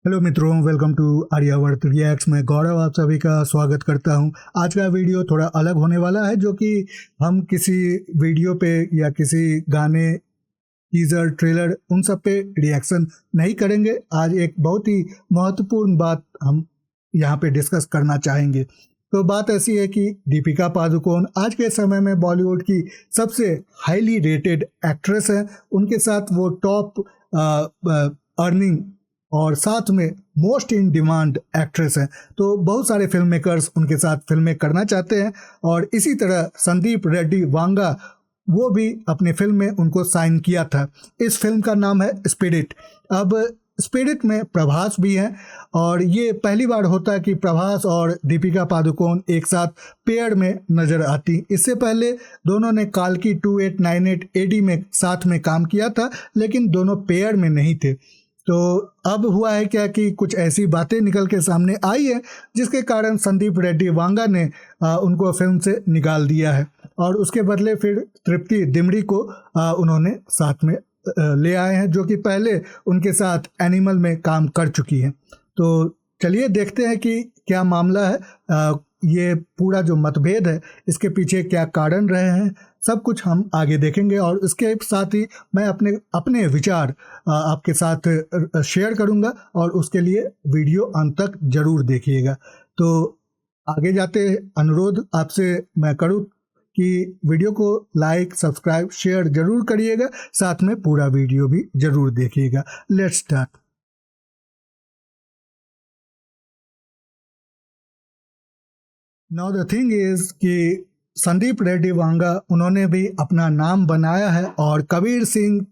Hello मित्रों, welcome to Aryavart reacts. मैं गौरव आप सभी का स्वागत करता हूं। आज का वीडियो थोड़ा अलग होने वाला है, जो कि हम किसी वीडियो पे या किसी गाने, टीजर, ट्रेलर उन सब पे रिएक्शन नहीं करेंगे। आज एक बहुत ही महत्वपूर्ण बात हम यहाँ पे डिस्कस करना चाहेंगे। तो बात ऐसी है कि दीपिका पादुकोण आज के समय में बॉलीवुड की सबसे हाईली रेटेड एक्ट्रेस है। उनके साथ वो टॉप अर्निंग और साथ में मोस्ट इन डिमांड एक्ट्रेस हैं। तो बहुत सारे फिल्म मेकर्स उनके साथ फिल्में करना चाहते हैं और इसी तरह संदीप रेड्डी वांगा वो भी अपने फिल्म में उनको साइन किया था। इस फिल्म का नाम है स्पिरिट। अब स्पिरिट में प्रभास भी हैं और ये पहली बार होता है कि प्रभास और दीपिका पादुकोण एक साथ पेयर में नजर आती। इससे पहले दोनों ने काल्की 2898 AD में साथ में काम किया था, लेकिन दोनों पेयर में नहीं थे। तो अब हुआ है क्या कि कुछ ऐसी बातें निकल के सामने आई है जिसके कारण संदीप रेड्डी वांगा ने उनको फिल्म से निकाल दिया है और उसके बदले फिर तृप्ति डिमरी को उन्होंने साथ में ले आए हैं, जो कि पहले उनके साथ एनिमल में काम कर चुकी हैं। तो चलिए देखते हैं कि क्या मामला है, ये पूरा जो मतभेद है इसके पीछे क्या कारण रहे हैं। सब कुछ हम आगे देखेंगे और इसके साथ ही मैं अपने विचार आपके साथ शेयर करूंगा और उसके लिए वीडियो अंत तक जरूर देखिएगा। तो आगे जाते अनुरोध आपसे मैं करूं कि वीडियो को लाइक, सब्सक्राइब, शेयर जरूर करिएगा, साथ में पूरा वीडियो भी जरूर देखिएगा। Let's start. Now the thing is कि संदीप रेड्डी वांगा उन्होंने भी अपना नाम बनाया है और कबीर सिंह,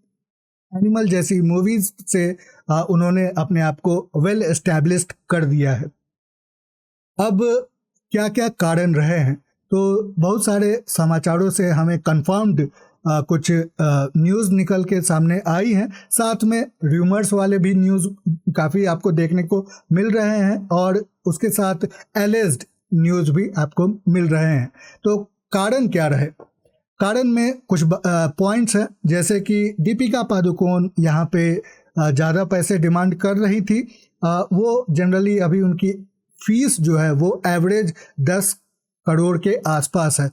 एनिमल जैसी मूवीज से उन्होंने अपने आप को वेल एस्टैब्लिश्ड कर दिया है। अब क्या क्या कारण रहे हैं, तो बहुत सारे समाचारों से हमें कंफर्म्ड कुछ न्यूज़ निकल के सामने आई हैं। साथ में र्यूमर्स वाले भी न्यूज़ काफ़ी आपको देखने को मिल रहे हैं और उसके साथ एलेज्ड न्यूज़ भी आपको मिल रहे हैं। तो कारण क्या रहे? कारण में कुछ पॉइंट्स हैं, जैसे कि दीपिका पादुकोण यहाँ पे ज़्यादा पैसे डिमांड कर रही थी। वो जनरली अभी उनकी फीस जो है वो एवरेज 10 करोड़ के आसपास है,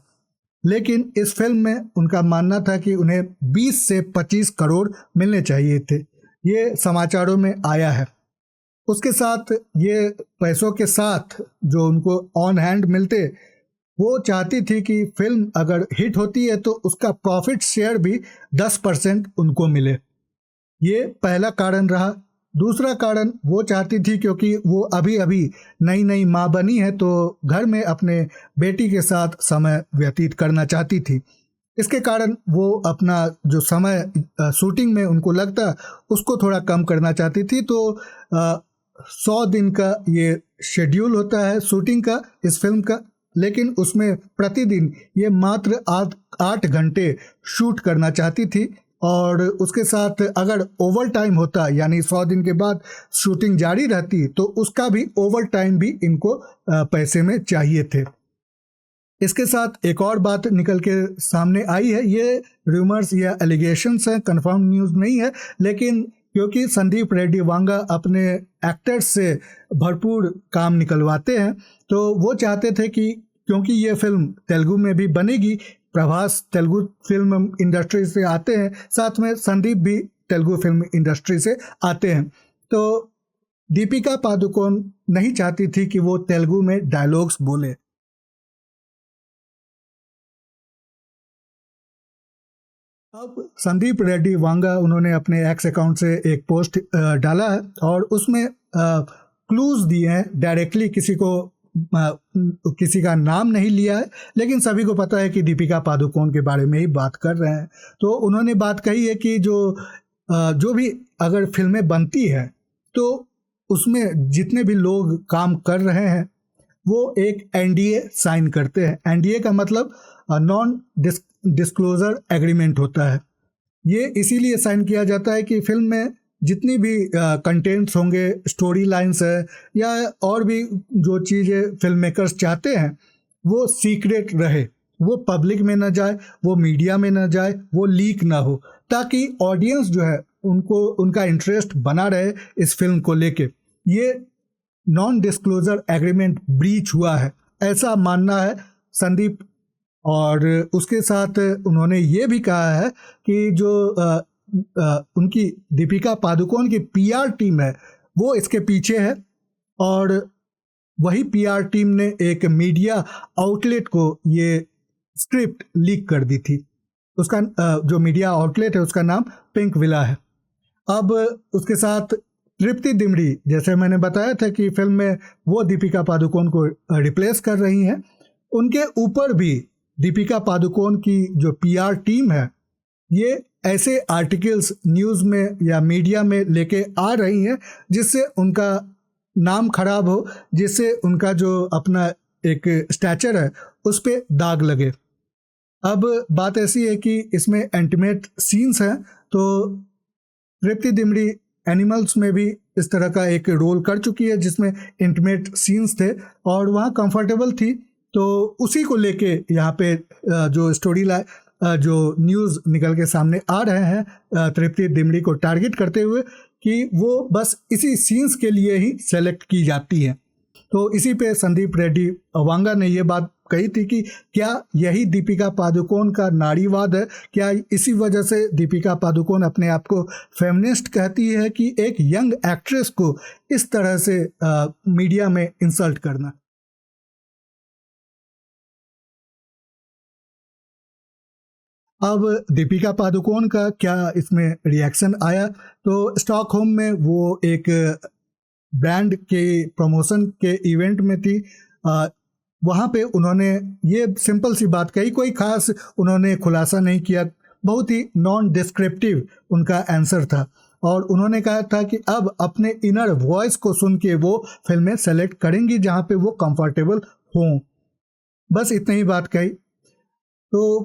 लेकिन इस फिल्म में उनका मानना था कि उन्हें 20 से 25 करोड़ मिलने चाहिए थे। ये समाचारों में आया है। उसके साथ ये पैसों के साथ जो उनको ऑन हैंड मिलते, वो चाहती थी कि फिल्म अगर हिट होती है तो उसका प्रॉफिट शेयर भी 10% उनको मिले। ये पहला कारण रहा। दूसरा कारण वो चाहती थी क्योंकि वो अभी अभी नई नई माँ बनी है, तो घर में अपने बेटी के साथ समय व्यतीत करना चाहती थी। इसके कारण वो अपना जो समय शूटिंग में उनको लगता उसको थोड़ा कम करना चाहती थी। तो 100 दिन का ये शेड्यूल होता है शूटिंग का इस फिल्म का, लेकिन उसमें प्रतिदिन ये मात्र 8 घंटे शूट करना चाहती थी और उसके साथ अगर ओवर टाइम होता, यानी 100 दिन के बाद शूटिंग जारी रहती, तो उसका भी ओवर टाइम भी इनको पैसे में चाहिए थे। इसके साथ एक और बात निकल के सामने आई है। ये रूमर्स या एलिगेशंस हैं, कंफर्म न्यूज़ नहीं है, लेकिन क्योंकि संदीप रेड्डी वांगा अपने एक्टर्स से भरपूर काम निकलवाते हैं, तो वो चाहते थे कि क्योंकि ये फिल्म तेलुगु में भी बनेगी, प्रभास तेलुगु फिल्म इंडस्ट्री से आते हैं, साथ में संदीप भी तेलुगु फिल्म इंडस्ट्री से आते हैं, तो दीपिका पादुकोण नहीं चाहती थी कि वो तेलुगु में डायलॉग्स बोले। अब संदीप रेड्डी वांगा उन्होंने अपने एक्स अकाउंट से एक पोस्ट डाला है और उसमें क्लूज दिए हैं। डायरेक्टली किसी का नाम नहीं लिया है, लेकिन सभी को पता है कि दीपिका पादुकोण के बारे में ही बात कर रहे हैं। तो उन्होंने बात कही है कि जो भी अगर फिल्में बनती हैं तो उसमें जितने भी लोग काम कर रहे हैं वो एक NDA साइन करते हैं। NDA का मतलब नॉन डिस्क्लोजर एग्रीमेंट होता है। ये इसीलिए साइन किया जाता है कि फिल्म में जितनी भी कंटेंट्स होंगे, स्टोरी लाइंस है या और भी जो चीज़ें फिल्म मेकर्स चाहते हैं वो सीक्रेट रहे, वो पब्लिक में ना जाए, वो मीडिया में ना जाए, वो लीक ना हो, ताकि ऑडियंस जो है उनका इंटरेस्ट बना रहे इस फिल्म को लेके। ये नॉन डिस्क्लोजर एग्रीमेंट ब्रीच हुआ है, ऐसा मानना है संदीप। और उसके साथ उन्होंने ये भी कहा है कि जो उनकी दीपिका पादुकोण की पीआर टीम है वो इसके पीछे है, और वही पीआर टीम ने एक मीडिया आउटलेट को ये स्क्रिप्ट लीक कर दी थी। उसका जो मीडिया आउटलेट है उसका नाम पिंक विला है। अब उसके साथ तृप्ति डिमरी, जैसे मैंने बताया था कि फिल्म में वो दीपिका पादुकोण को रिप्लेस कर रही हैं, उनके ऊपर भी दीपिका पादुकोण की जो पीआर टीम है ये ऐसे आर्टिकल्स न्यूज़ में या मीडिया में लेके आ रही हैं जिससे उनका नाम खराब हो, जिससे उनका जो अपना एक स्टैचर है उस पर दाग लगे। अब बात ऐसी है कि इसमें इंटीमेट सीन्स हैं, तो तृप्ति डिमरी एनिमल्स में भी इस तरह का एक रोल कर चुकी है जिसमें इंटीमेट सीन्स थे और वहाँ कंफर्टेबल थी। तो उसी को लेके यहाँ पे जो स्टोरी लाइन जो न्यूज़ निकल के सामने आ रहे हैं तृप्ति डिमरी को टारगेट करते हुए कि वो बस इसी सीन्स के लिए ही सेलेक्ट की जाती है। तो इसी पे संदीप रेड्डी वांगा ने ये बात कही थी कि क्या यही दीपिका पादुकोण का नारीवाद है, क्या इसी वजह से दीपिका पादुकोण अपने आप को फेमिनिस्ट कहती है कि एक यंग एक्ट्रेस को इस तरह से मीडिया में इंसल्ट करना। अब दीपिका पादुकोण का क्या इसमें रिएक्शन आया, तो स्टॉकहोम में वो एक ब्रांड के प्रमोशन के इवेंट में थी। वहाँ पे उन्होंने ये सिंपल सी बात कही, कोई खास उन्होंने खुलासा नहीं किया, बहुत ही नॉन डिस्क्रिप्टिव उनका आंसर था। और उन्होंने कहा था कि अब अपने इनर वॉइस को सुन के वो फिल्में सेलेक्ट करेंगी जहाँ पे वो कंफर्टेबल हों, बस इतनी ही बात कही। तो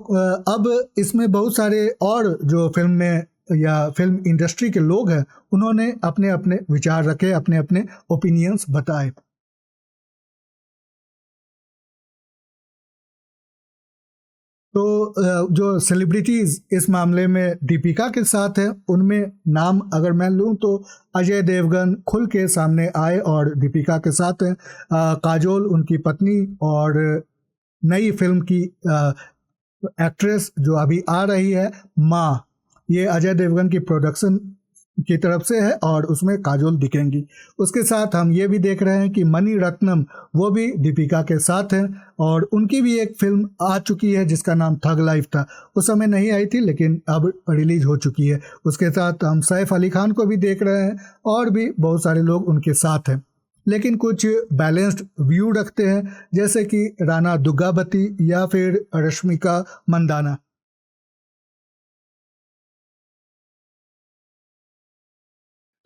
अब इसमें बहुत सारे और जो फिल्म में या फिल्म इंडस्ट्री के लोग हैं उन्होंने अपने अपने विचार रखे, अपने अपने ओपिनियंस बताए। तो जो सेलिब्रिटीज़ इस मामले में दीपिका के साथ हैं उनमें नाम अगर मैं लूँ तो अजय देवगन खुल के सामने आए और दीपिका के साथ हैं। काजोल उनकी पत्नी और नई फिल्म की एक्ट्रेस जो अभी आ रही है माँ, ये अजय देवगन की प्रोडक्शन की तरफ से है और उसमें काजोल दिखेंगी। उसके साथ हम ये भी देख रहे हैं कि मणि रत्नम वो भी दीपिका के साथ हैं और उनकी भी एक फिल्म आ चुकी है जिसका नाम ठग लाइफ था, उस समय नहीं आई थी लेकिन अब रिलीज हो चुकी है। उसके साथ हम सैफ अली खान को भी देख रहे हैं और भी बहुत सारे लोग उनके साथ हैं, लेकिन कुछ बैलेंस्ड व्यू रखते हैं जैसे कि राणा दुग्गावती या फिर रश्मिका मंदाना।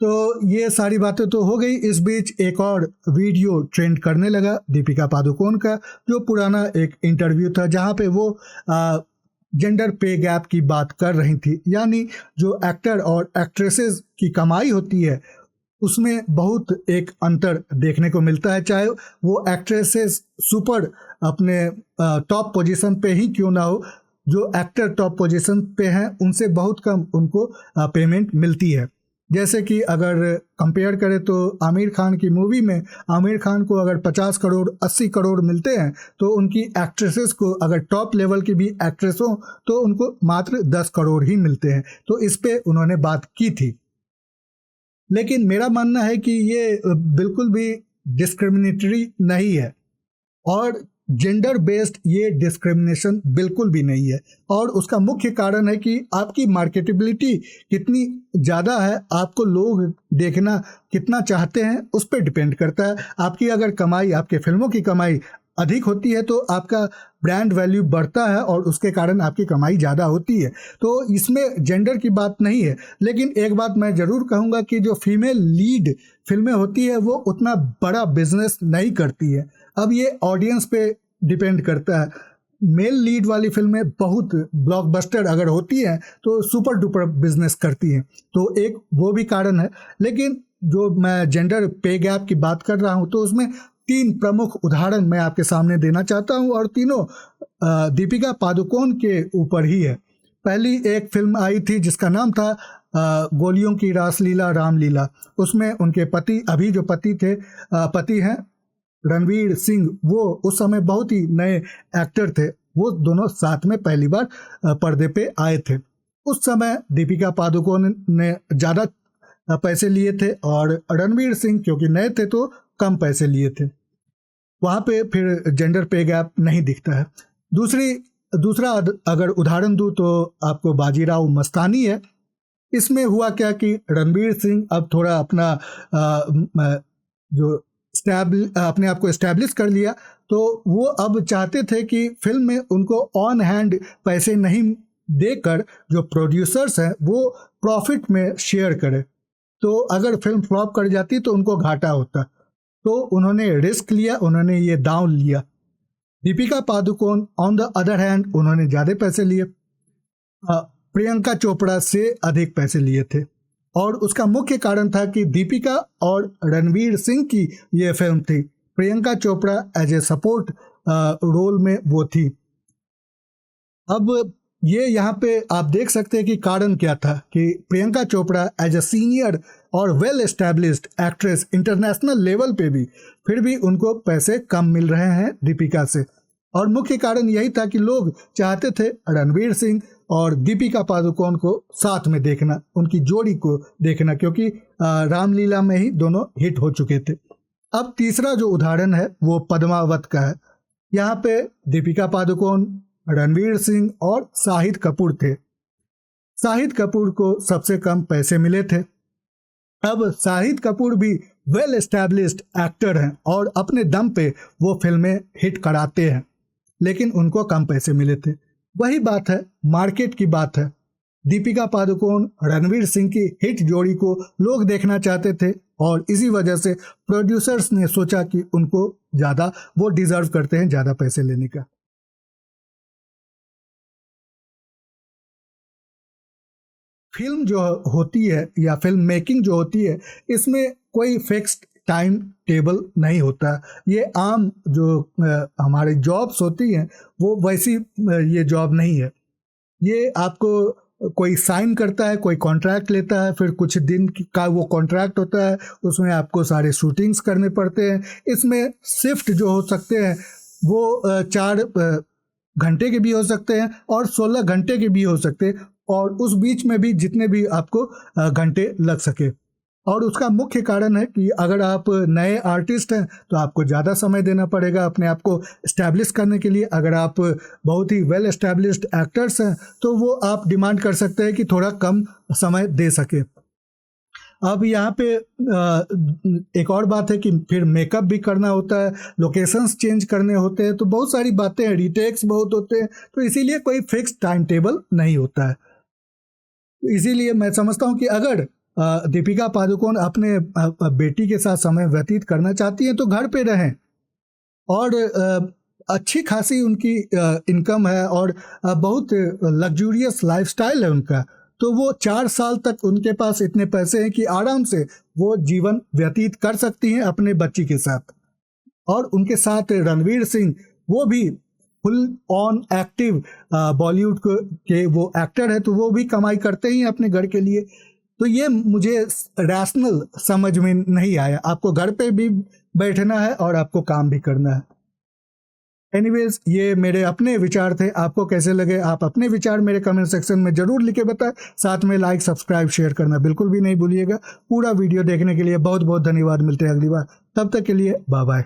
तो ये सारी बातें तो हो गई। इस बीच एक और वीडियो ट्रेंड करने लगा दीपिका पादुकोण का, जो पुराना एक इंटरव्यू था जहाँ पे वो जेंडर पे गैप की बात कर रही थी, यानी जो एक्टर और एक्ट्रेसेस की कमाई होती है उसमें बहुत एक अंतर देखने को मिलता है, चाहे वो एक्ट्रेसेस सुपर अपने टॉप पोजीशन पे ही क्यों ना हो। जो एक्टर टॉप पोजीशन पे हैं उनसे बहुत कम उनको पेमेंट मिलती है। जैसे कि अगर कंपेयर करें तो आमिर खान की मूवी में आमिर खान को अगर 50 करोड़ 80 करोड़ मिलते हैं तो उनकी एक्ट्रेसेस को अगर टॉप लेवल की भी एक्ट्रेस हो तो उनको मात्र 10 करोड़ ही मिलते हैं। तो इस पे उन्होंने बात की थी, लेकिन मेरा मानना है कि ये बिल्कुल भी डिस्क्रिमिनेटरी नहीं है और जेंडर बेस्ड ये डिस्क्रिमिनेशन बिल्कुल भी नहीं है। और उसका मुख्य कारण है कि आपकी मार्केटेबिलिटी कितनी ज़्यादा है, आपको लोग देखना कितना चाहते हैं उस पर डिपेंड करता है। आपकी अगर कमाई, आपके फिल्मों की कमाई अधिक होती है तो आपका ब्रांड वैल्यू बढ़ता है और उसके कारण आपकी कमाई ज़्यादा होती है। तो इसमें जेंडर की बात नहीं है। लेकिन एक बात मैं ज़रूर कहूँगा कि जो फीमेल लीड फिल्में होती है वो उतना बड़ा बिजनेस नहीं करती है। अब ये ऑडियंस पे डिपेंड करता है। मेल लीड वाली फिल्में बहुत ब्लॉकबस्टर अगर होती हैं तो सुपर डुपर बिजनेस करती हैं, तो एक वो भी कारण है। लेकिन जो मैं जेंडर पे गैप की बात कर रहा हूँ तो उसमें 3 प्रमुख उदाहरण मैं आपके सामने देना चाहता हूँ और तीनों दीपिका पादुकोण के ऊपर ही है। पहली एक फिल्म आई थी जिसका नाम था गोलियों की रासलीला रामलीला, उसमें उनके पति, अभी जो पति थे, पति हैं रणवीर सिंह, वो उस समय बहुत ही नए एक्टर थे। वो दोनों साथ में पहली बार पर्दे पे आए थे। उस समय दीपिका पादुकोण ने ज़्यादा पैसे लिए थे और रणवीर सिंह क्योंकि नए थे तो कम पैसे लिए थे। वहाँ पे फिर जेंडर पे गैप नहीं दिखता है। दूसरा अगर उदाहरण दूँ तो आपको बाजीराव मस्तानी है। इसमें हुआ क्या कि रणवीर सिंह अब थोड़ा अपना जो अपने आप को एस्टैब्लिश कर लिया, तो वो अब चाहते थे कि फिल्म में उनको ऑन हैंड पैसे नहीं देकर जो प्रोड्यूसर्स हैं वो प्रॉफिट में शेयर करें। तो अगर फिल्म फ्लॉप कर जाती तो उनको घाटा होता, तो उन्होंने रिस्क लिया, उन्होंने ये दांव लिया। Deepika Padukone on the other hand उन्होंने ज़्यादा पैसे लिए, प्रियंका चोपड़ा से अधिक पैसे लिए थे, और उसका मुख्य कारण था कि दीपिका और रणवीर सिंह की ये फिल्म थी। Priyanka Chopra as a support role में वो थी। अब ये यहाँ पे आप देख सकते हैं कि कारण क्या था कि Priyanka Chopra as a senior और well established actress international level पे भी फिर भी उनको पैसे कम मिल रहे हैं दीपिका से। और मुख्य कारण यही था कि लोग चाहते थे रणवीर सिंह और दीपिका पादुकोण को साथ में देखना, उनकी जोड़ी को देखना, क्योंकि रामलीला में ही दोनों हिट हो चुके थे। अब तीसरा जो उदाहरण है वो पद्मावत का है। यहाँ पे दीपिका पादुकोण, रणवीर सिंह और शाहिद कपूर थे। शाहिद कपूर को सबसे कम पैसे मिले थे। अब शाहिद कपूर भी वेल एस्टैब्लिश्ड एक्टर हैं और अपने दम पे वो फिल्में हिट कराते हैं, लेकिन उनको कम पैसे मिले थे। वही बात है, मार्केट की बात है। दीपिका पादुकोण रणवीर सिंह की हिट जोड़ी को लोग देखना चाहते थे और इसी वजह से प्रोड्यूसर्स ने सोचा कि उनको ज़्यादा वो डिजर्व करते हैं ज़्यादा पैसे लेने का। फिल्म जो होती है या फिल्म मेकिंग जो होती है, इसमें कोई फिक्स्ड टाइम टेबल नहीं होता। ये आम जो हमारी जॉब्स होती हैं वो वैसी ये जॉब नहीं है। ये आपको कोई साइन करता है, कोई कॉन्ट्रैक्ट लेता है, फिर कुछ दिन का वो कॉन्ट्रैक्ट होता है, उसमें आपको सारे शूटिंग्स करने पड़ते हैं। इसमें शिफ्ट जो हो सकते हैं वो 4 घंटे के भी हो सकते हैं और 16 घंटे के भी हो सकते हैं, और उस बीच में भी जितने भी आपको घंटे लग सके। और उसका मुख्य कारण है कि अगर आप नए आर्टिस्ट हैं तो आपको ज़्यादा समय देना पड़ेगा अपने आप को इस्टेब्लिश करने के लिए। अगर आप बहुत ही वेल एस्टैब्लिश्ड एक्टर्स हैं तो वो आप डिमांड कर सकते हैं कि थोड़ा कम समय दे सके। अब यहाँ पे एक और बात है कि फिर मेकअप भी करना होता है, लोकेशंस चेंज करने होते हैं, तो बहुत सारी बातें हैं, रीटेक्स बहुत होते हैं, तो इसीलिए कोई फिक्स टाइम टेबल नहीं होता है। इसीलिए मैं समझता हूँ कि अगर दीपिका पादुकोण अपने बेटी के साथ समय व्यतीत करना चाहती हैं तो घर पे रहें, और अच्छी खासी उनकी इनकम है और बहुत लग्जूरियस लाइफस्टाइल है उनका, तो वो 4 साल तक उनके पास इतने पैसे हैं कि आराम से वो जीवन व्यतीत कर सकती हैं अपने बच्ची के साथ। और उनके साथ रणवीर सिंह, वो भी फुल ऑन एक्टिव बॉलीवुड के वो एक्टर है, तो वो भी कमाई करते ही अपने घर के लिए। तो ये मुझे रैशनल समझ में नहीं आया। आपको घर पे भी बैठना है और आपको काम भी करना है। एनीवेज, ये मेरे अपने विचार थे। आपको कैसे लगे आप अपने विचार मेरे कमेंट सेक्शन में ज़रूर लिखे बताएं। साथ में लाइक, सब्सक्राइब, शेयर करना बिल्कुल भी नहीं भूलिएगा। पूरा वीडियो देखने के लिए बहुत बहुत धन्यवाद। मिलते हैं अगली बार, तब तक के लिए बाय बाय।